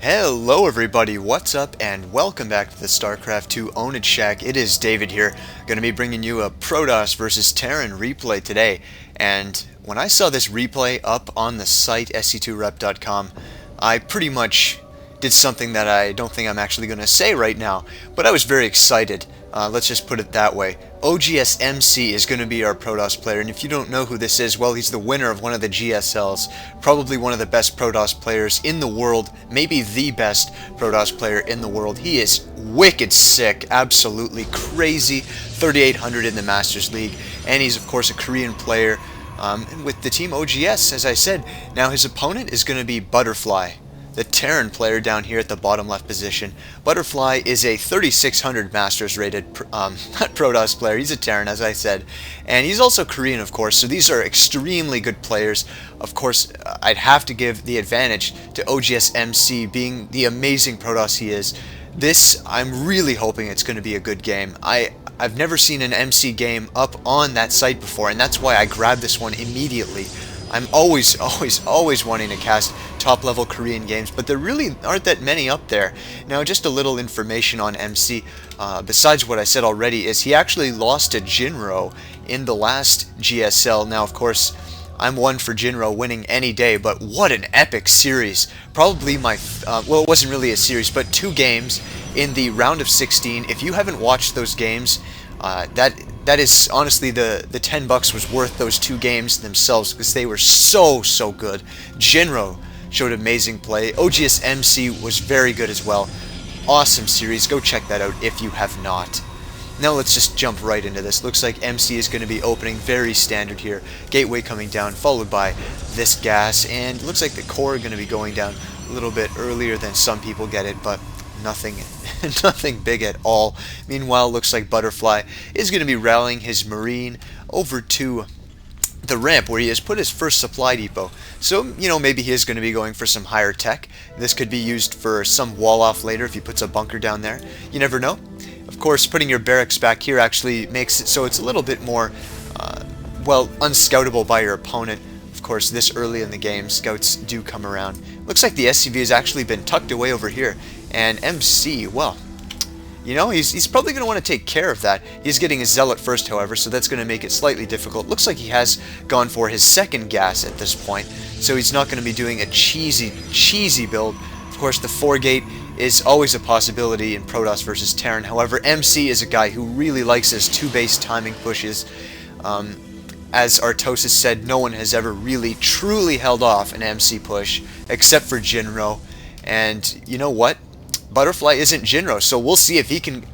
Hello everybody, what's up and welcome back to the Starcraft 2 Ownage Shack. It is David here, going to be bringing you a Protoss versus Terran replay today. And when I saw this replay up on the site sc2rep.com, I pretty much did something that I don't think I'm actually going to say right now, but I was very excited. Let's just put it that way. oGsMC is going to be our Protoss player, and if you don't know who this is, well, he's the winner of one of the GSLs, probably one of the best Protoss players in the world, maybe the best Protoss player in the world. He is wicked sick, absolutely crazy, 3,800 in the Masters League, and he's of course a Korean player with the team oGs, as I said. Now his opponent is going to be Butteryfly, the Terran player down here at the bottom left position. Butteryfly is a 3,600 Masters rated Protoss player. He's a Terran, as I said, and he's also Korean, of course, so these are extremely good players. Of course, I'd have to give the advantage to oGsMC, being the amazing Protoss he is. This, I'm really hoping it's going to be a good game. I've never seen an MC game up on that site before, and that's why I grabbed this one immediately. I'm always wanting to cast top-level Korean games, but there really aren't that many up there. Now, just a little information on MC, besides what I said already, is he actually lost to Jinro in the last GSL. Now, of course, I'm one for Jinro winning any day, but what an epic series. Probably my, well, it wasn't really a series, but 2 games in the round of 16. If you haven't watched those games, that is honestly the $10 was worth those 2 games themselves, because they were so good. Jinro showed amazing play. oGsMC was very good as well. Awesome series. Go check that out if you have not. Now let's just jump right into this. Looks like MC is going to be opening very standard here. Gateway coming down, followed by this gas, and looks like the core are going to be going down a little bit earlier than some people get it, but nothing big at all. Meanwhile, looks like Butteryfly is going to be rallying his Marine over to the ramp where he has put his first supply depot. So, you know, maybe he is going to be going for some higher tech. This could be used for some wall off later if he puts a bunker down there. You never know. Of course, putting your barracks back here actually makes it so it's a little bit more, well, unscoutable by your opponent. Of course, this early in the game, scouts do come around. Looks like the SCV has actually been tucked away over here. And MC, well, you know, he's probably going to want to take care of that. He's getting a Zealot first, however, so that's going to make it slightly difficult. Looks like he has gone for his second gas at this point, so he's not going to be doing a cheesy build. Of course, the 4-gate is always a possibility in Protoss versus Terran. However, MC is a guy who really likes his 2-base timing pushes. As Artosis said, no one has ever really truly held off an MC push, except for Jinro. And you know what? Butteryfly isn't Jinro, so we'll see if he can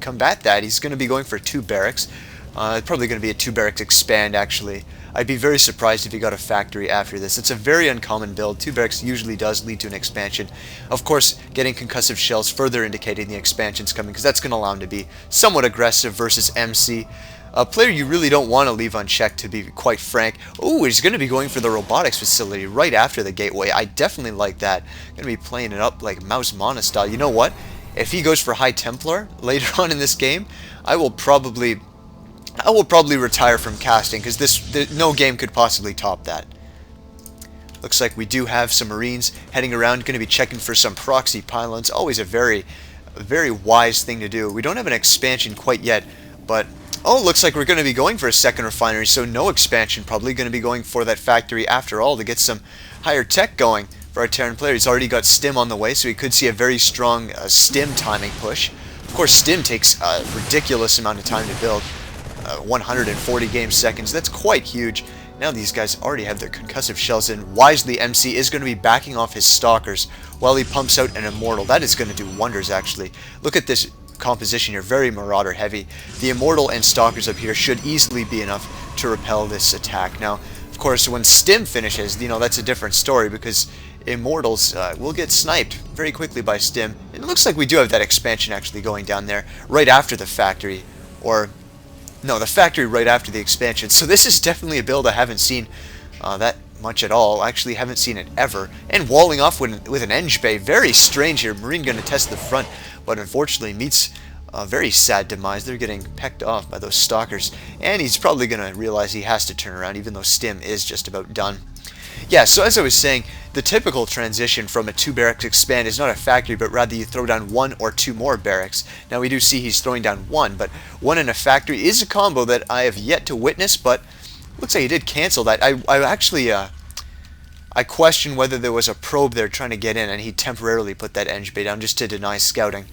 combat that. He's going to be going for 2 barracks. Probably going to be a 2 barracks expand, actually. I'd be very surprised if he got a factory after this. It's a very uncommon build. 2 barracks usually does lead to an expansion. Of course, getting concussive shells further indicating the expansion's coming, because that's going to allow him to be somewhat aggressive versus MC. A player you really don't want to leave unchecked, to be quite frank. Oh, he's going to be going for the robotics facility right after the gateway. I definitely like that. Going to be playing it up like Mouse Mana style. You know what? If he goes for High Templar later on in this game, I will probably retire from casting, because no game could possibly top that. Looks like we do have some Marines heading around, going to be checking for some proxy pylons. Always a very wise thing to do. We don't have an expansion quite yet, but oh, looks like we're going to be going for a second refinery, so no expansion. Probably going to be going for that factory after all to get some higher tech going for our Terran player. He's already got Stim on the way, so we could see a very strong Stim timing push. Of course, Stim takes a ridiculous amount of time to build, 140 game seconds. That's quite huge. Now these guys already have their concussive shells in. Wisely, MC is going to be backing off his Stalkers while he pumps out an Immortal. That is going to do wonders, actually. Look at this composition here, very Marauder heavy. The Immortal and Stalkers up here should easily be enough to repel this attack. Now, of course, when Stim finishes, you know, that's a different story, because Immortals will get sniped very quickly by Stim. It looks like we do have that expansion actually going down there right after the factory, or no, the factory right after the expansion. So this is definitely a build I haven't seen that much at all. I actually haven't seen it ever. And walling off with an Eng Bay, very strange here. Marine going to test the front, but unfortunately meets a very sad demise. They're getting pecked off by those Stalkers, and he's probably going to realize he has to turn around, even though Stim is just about done. Yeah, so as I was saying, the typical transition from a 2 barracks expand is not a factory, but rather you throw down 1 or 2 more barracks. Now we do see he's throwing down 1, but 1 in a factory is a combo that I have yet to witness, but looks like he did cancel that. I actually, I question whether there was a probe there trying to get in, and he temporarily put that Eng bay down just to deny scouting.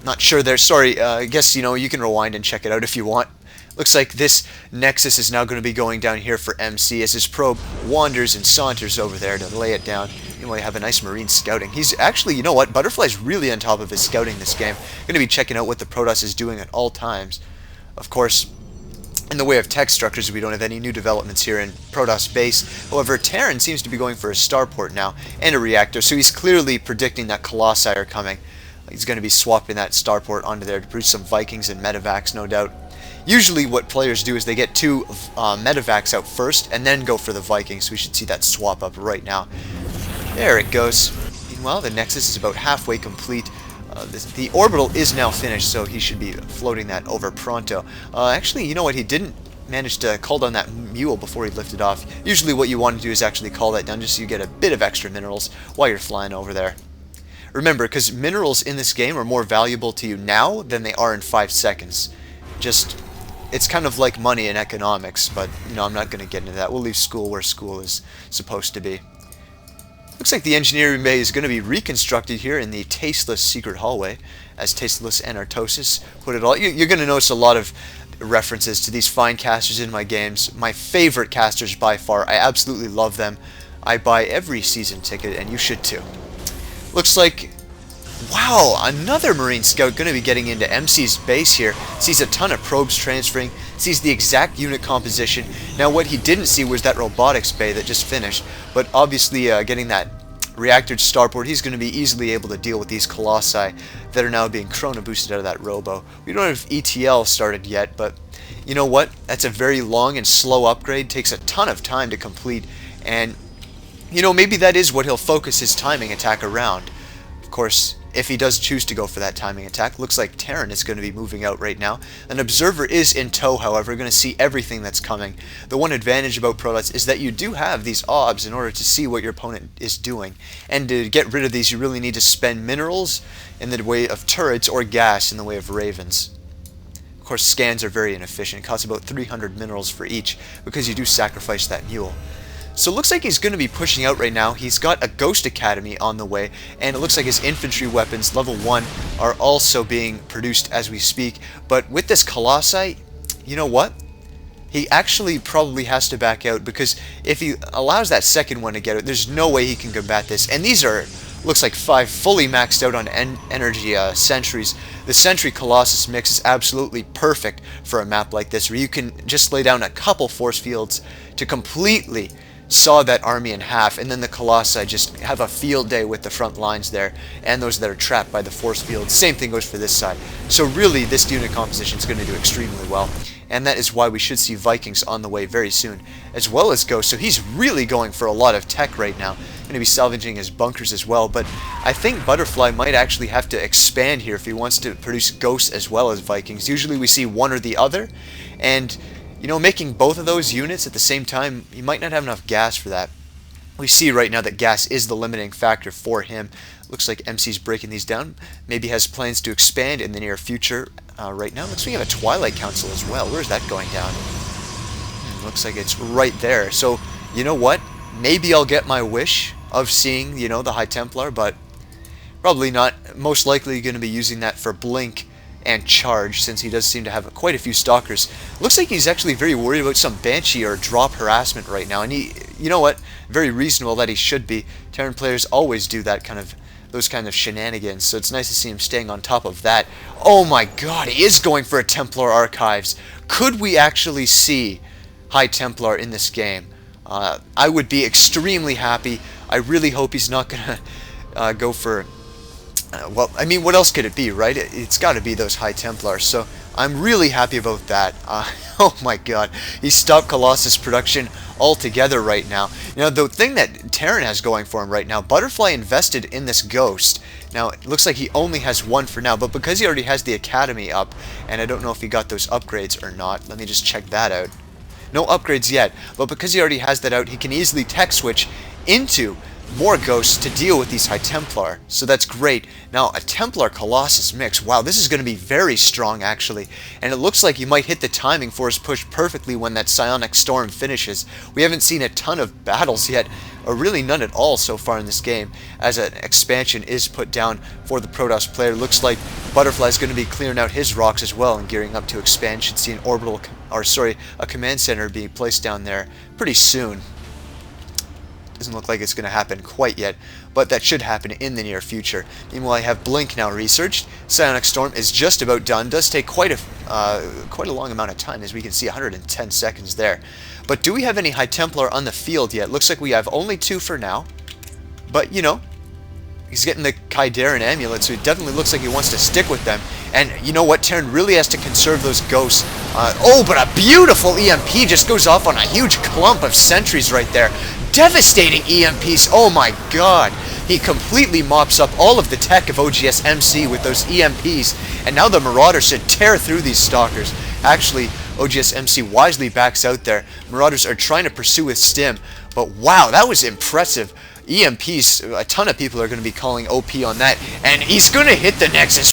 Not sure there. Sorry, I guess, you can rewind and check it out if you want. Looks like this Nexus is now going to be going down here for MC as his probe wanders and saunters over there to lay it down. Anyway, have a nice Marine scouting. He's actually, you know what, Butterfly's really on top of his scouting this game. Going to be checking out what the Protoss is doing at all times. Of course, in the way of tech structures, we don't have any new developments here in Protoss base. However, Terran seems to be going for a starport now and a reactor, so he's clearly predicting that Colossi are coming. He's going to be swapping that starport onto there to produce some Vikings and medevacs, no doubt. Usually what players do is they get 2 medevacs out first and then go for the Vikings. We should see that swap up right now. There it goes. Meanwhile, the Nexus is about halfway complete. The orbital is now finished, so he should be floating that over pronto. Actually, you know what? He didn't manage to call down that mule before he lifted off. Usually what you want to do is actually call that down just so you get a bit of extra minerals while you're flying over there. Remember, because minerals in this game are more valuable to you now than they are in 5 seconds. It's kind of like money in economics, but, I'm not going to get into that. We'll leave school where school is supposed to be. Looks like the engineering bay is going to be reconstructed here in the tasteless secret hallway, as Tasteless and Artosis put it all. You're going to notice a lot of references to these fine casters in my games. My favorite casters by far. I absolutely love them. I buy every season ticket, and you should too. Looks like, wow, another Marine Scout going to be getting into MC's base here. Sees a ton of probes transferring, sees the exact unit composition. Now what he didn't see was that robotics bay that just finished, but obviously getting that reactor to starport, he's going to be easily able to deal with these Colossi that are now being chrono boosted out of that robo. We don't have ETL started yet, but you know what? That's a very long and slow upgrade, takes a ton of time to complete, and maybe that is what he'll focus his timing attack around. Of course, if he does choose to go for that timing attack, looks like Terran is going to be moving out right now. An observer is in tow, however, going to see everything that's coming. The one advantage about Protoss is that you do have these OBS in order to see what your opponent is doing. And to get rid of these, you really need to spend minerals in the way of turrets or gas in the way of ravens. Of course, scans are very inefficient. It costs about 300 minerals for each because you do sacrifice that mule. So it looks like he's going to be pushing out right now. He's got a Ghost Academy on the way, and it looks like his infantry weapons, level 1, are also being produced as we speak. But with this Colossi, you know what? He actually probably has to back out, because if he allows that second one to get out, there's no way he can combat this. And these are, looks like 5 fully maxed out on energy sentries. The Sentry Colossus mix is absolutely perfect for a map like this, where you can just lay down a couple force fields to completely saw that army in half, and then the Colossi just have a field day with the front lines there, and those that are trapped by the force field. Same thing goes for this side. So really, this unit composition is going to do extremely well, and that is why we should see Vikings on the way very soon, as well as Ghosts. So he's really going for a lot of tech right now. Going to be salvaging his bunkers as well, but I think Butterfly might actually have to expand here if he wants to produce Ghosts as well as Vikings. Usually we see one or the other, and making both of those units at the same time, you might not have enough gas for that. We see right now that gas is the limiting factor for him. Looks like MC's breaking these down. Maybe has plans to expand in the near future. Right now, looks like we have a Twilight Council as well. Where's that going down? Looks like it's right there. So, you know what? Maybe I'll get my wish of seeing, the High Templar, but probably not. Most likely going to be using that for Blink and Charge, since he does seem to have quite a few stalkers. Looks like he's actually very worried about some Banshee or drop harassment right now, and you know what, very reasonable that he should be. Terran players always do those kind of shenanigans, so it's nice to see him staying on top of that. Oh my god, he is going for a Templar Archives. Could we actually see High Templar in this game? I would be extremely happy. I really hope he's not gonna go for well, I mean, what else could it be, right? It's got to be those High Templars, so I'm really happy about that. Oh my god, he stopped Colossus production altogether right now. The thing that Terran has going for him right now, Butterfly invested in this Ghost. Now, it looks like he only has one for now, but because he already has the Academy up, and I don't know if he got those upgrades or not, let me just check that out. No upgrades yet, but because he already has that out, he can easily tech switch into more ghosts to deal with these High Templar, so that's great. Now, a Templar Colossus mix, wow, this is going to be very strong actually, and it looks like you might hit the timing for his push perfectly when that Psionic Storm finishes. We haven't seen a ton of battles yet, or really none at all so far in this game, as an expansion is put down for the Protoss player. Looks like Butterfly is going to be clearing out his rocks as well and gearing up to expansion, see an orbital, a command center being placed down there pretty soon. Doesn't look like it's going to happen quite yet, but that should happen in the near future. Meanwhile, I have Blink now researched. Psionic Storm is just about done. Does take quite a long amount of time, as we can see, 110 seconds there. But do we have any High Templar on the field yet? Looks like we have only 2 for now. But, you know, he's getting the Kaidaran amulet, so it definitely looks like he wants to stick with them. And you know what? Terran really has to conserve those ghosts. Oh, but a beautiful EMP just goes off on a huge clump of sentries right there. Devastating EMPs. Oh my god. He completely mops up all of the tech of oGsMC with those EMPs. And now the Marauders should tear through these Stalkers. Actually, oGsMC wisely backs out there. Marauders are trying to pursue with Stim. But wow, that was impressive. EMPs, a ton of people are going to be calling OP on that. And he's going to hit the Nexus.